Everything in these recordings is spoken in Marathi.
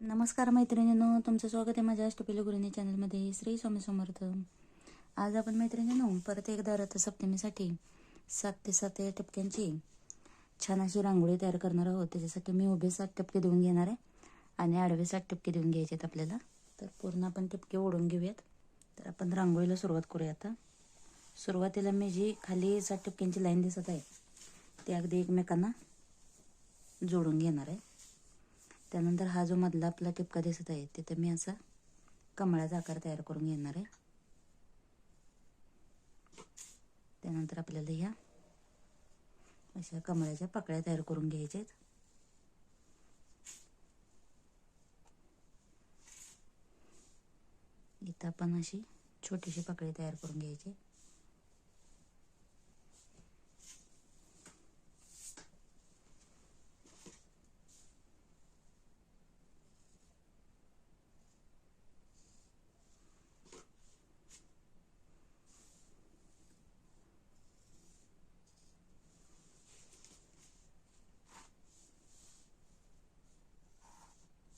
नमस्कार मैत्रिणींनो, तुमचं स्वागत आहे माझ्या अष्टपैलू गृहिणी चॅनलमध्ये. श्री स्वामी समर्थ. आज आपण मैत्रिणींनो परत एकदा रथसप्तमीसाठी 7 ते 7 या टपक्यांची छान अशी रांगोळी तयार करणार आहोत. त्याच्यासाठी मी उभे 7 टपके देऊन घेणार आहे आणि आडवे 7 टपके देऊन घ्यायचे आहेत आपल्याला. तर पूर्ण आपण टपके ओढून घेऊयात. तर आपण रांगोळीला सुरुवात करूया. आता सुरुवातीला मी जी खाली 7 टपक्यांची लाईन दिसत आहे ती अगदी एकमेकांना जोडून घेणार आहे. त्यानंतर हा जो मधला आपला टिपका दिसत आहे तिथे मी असा कमळाचा आकार तयार करून घेणार आहे. त्यानंतर आपल्याला ह्या अशा कमळाच्या पाकळ्या तयार करून घ्यायच्या आहेत. इथं आपण अशी छोटीशी पाकळी तयार करून घ्यायची.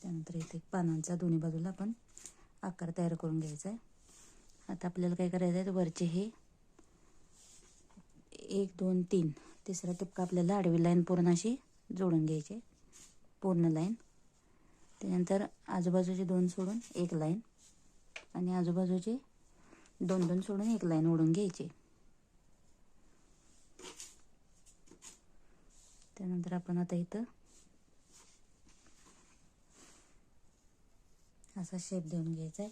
त्यानंतर इथे पानांचा दोन्ही बाजूला आपण आकार तयार करून घ्यायचा आहे. आता आपल्याला काय करायचं आहे, वरचे हे 1 2 3 तिसरा टिपका आपल्याला आडवी लाईन पूर्ण अशी जोडून घ्यायची, पूर्ण लाईन. त्यानंतर आजूबाजूचे 2 सोडून 1 लाईन आणि आजूबाजूचे 2 2 सोडून 1 लाईन ओढून घ्यायची. त्यानंतर आपण आता इथं असा शेप देऊन घ्यायचा आहे.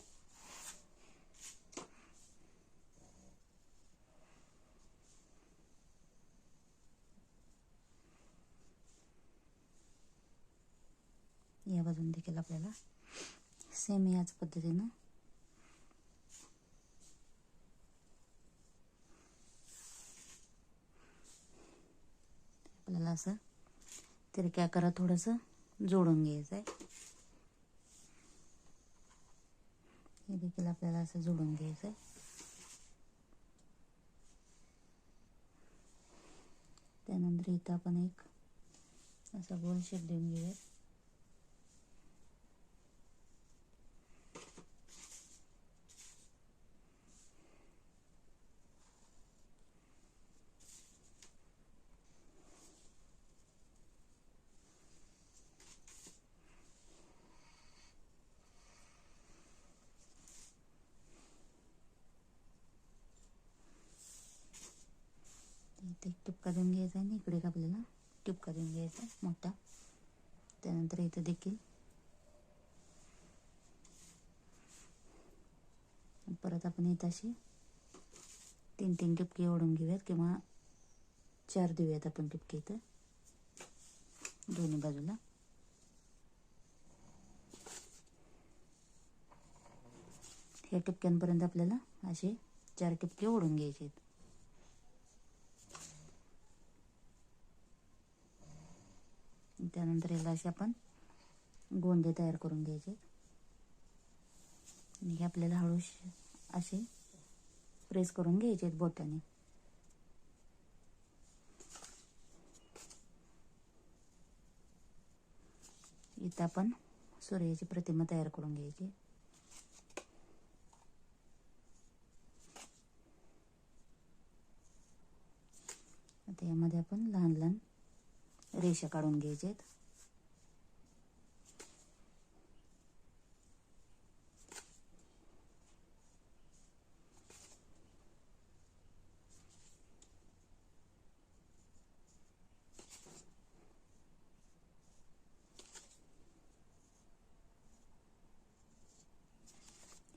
या बाजून देखील आपल्याला सेम याच पद्धतीनं आपल्याला असं तिरक्या आकारात थोडंसं जोडून घ्यायचं आहे. हे देखील आपल्याला असं जोडून घ्यायचं आहे. त्यानंतर इथं आपण एक असा गोल शेप देऊन घेऊया. इथे एक टिपका देऊन घ्यायचा आहे आणि इकडे एक आपल्याला टिपका देऊन घ्यायचा आहे मोठा. त्यानंतर इथं देखील परत आपण इथं अशी 3 3 टिपके ओढून घेऊयात किंवा 4 देऊयात आपण टिपके इथं दोन्ही बाजूला. ह्या टिपक्यांपर्यंत आपल्याला असे 4 टिपके ओढून घ्यायचे आहेत. त्यानंतर याला असे आपण गोंडे तयार करून घ्यायचे आणि हे आपल्याला हळू असे प्रेस करून घ्यायचे आहेत बोटाने. इथं आपण सूर्याची प्रतिमा तयार करून घ्यायची. आता यामध्ये आपण लहान लहान रेषा काढून घ्यायच्या आहेत.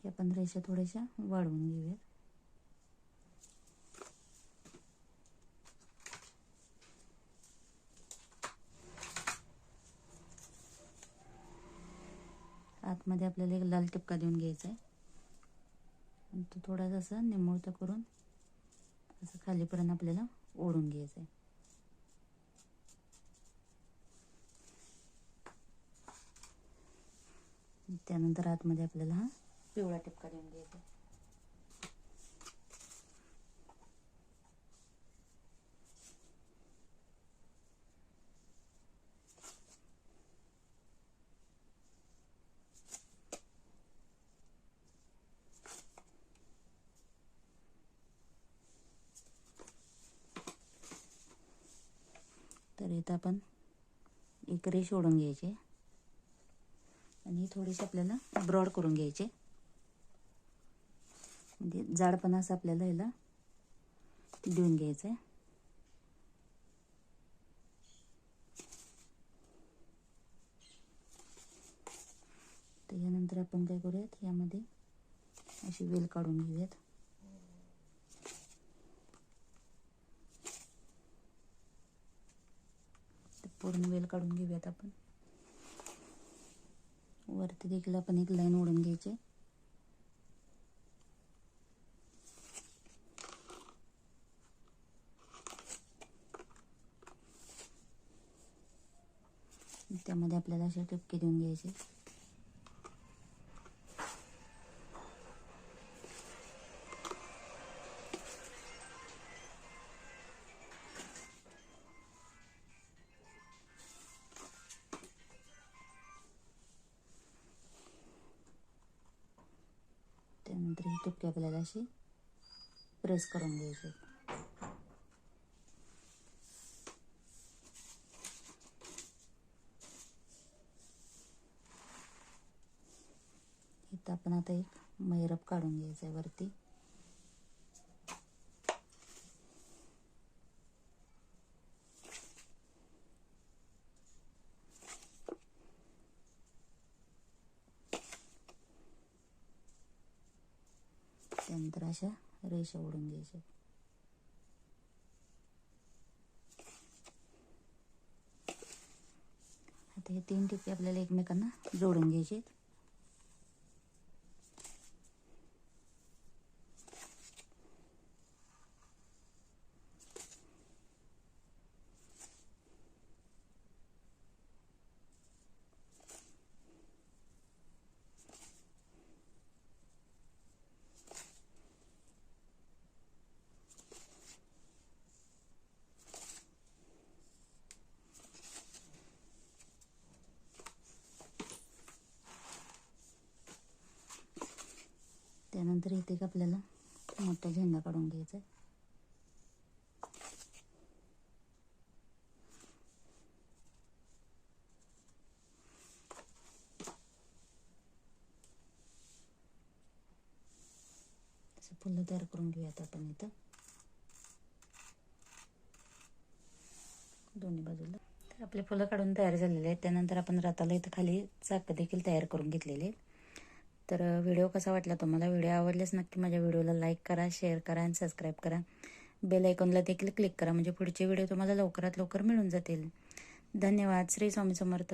हे आपण रेषा थोड्याशा वाढवून घेऊयात. आतमध्ये आपल्याला एक लाल टिपका देऊन घ्यायचा आहे आणि तो थोडासा असा निमुळता करून असं खालीपर्यंत आपल्याला ओढून घ्यायचं आहे. त्यानंतर आतमध्ये आपल्याला हा पिवळा टिपका देऊन घ्यायचा आहे. इथं आपण एक रेष ओढून घ्यायची आणि थोडीशी आपल्याला ब्रॉड करून घ्यायचे, म्हणजे जाडपणा असं आपल्याला ह्याला देऊन घ्यायचं आहे. तर यानंतर आपण काय करूयात, यामध्ये अशी वेल काढून घेऊयात. पूर्ण वेल काढून घेऊयात आपण. वरती देखील आपण एक लाईन ओढून घ्यायची. त्यामध्ये आपल्याला असे ठिपके देऊन घ्यायचे. त्यानंतर ही ठिपके आपल्याला अशी प्रेस करून घ्यायचे. इथं आपण आता एक मैरप काढून घ्यायचं आहे वरती. त्यानंतर अशा रेषा ओढून घ्यायच्या. आता हे 3 ठिपके आपल्याला एकमेकांना जोडून घ्यायचे. त्यानंतर इथे एक आपल्याला मोठा झेंडा काढून घ्यायचा आहे. असं फुलं तयार करून घेऊयात आपण इथं दोन्ही बाजूला. तर आपले फुलं काढून तयार झालेले आहेत. त्यानंतर आपण रथाला इथं खाली चाकं देखील तयार करून घेतलेले आहेत. तर व्हिडिओ कसा वाटला तुम्हाला? व्हिडिओ आवडल्यास नक्की माझ्या व्हिडिओला लाईक करा, शेअर करा आणि सबस्क्राईब करा. बेल आयकॉनला देखील क्लिक करा, म्हणजे पुढचे व्हिडिओ तुम्हाला लवकरात लवकर मिळून जातील. धन्यवाद. श्री स्वामी समर्थ.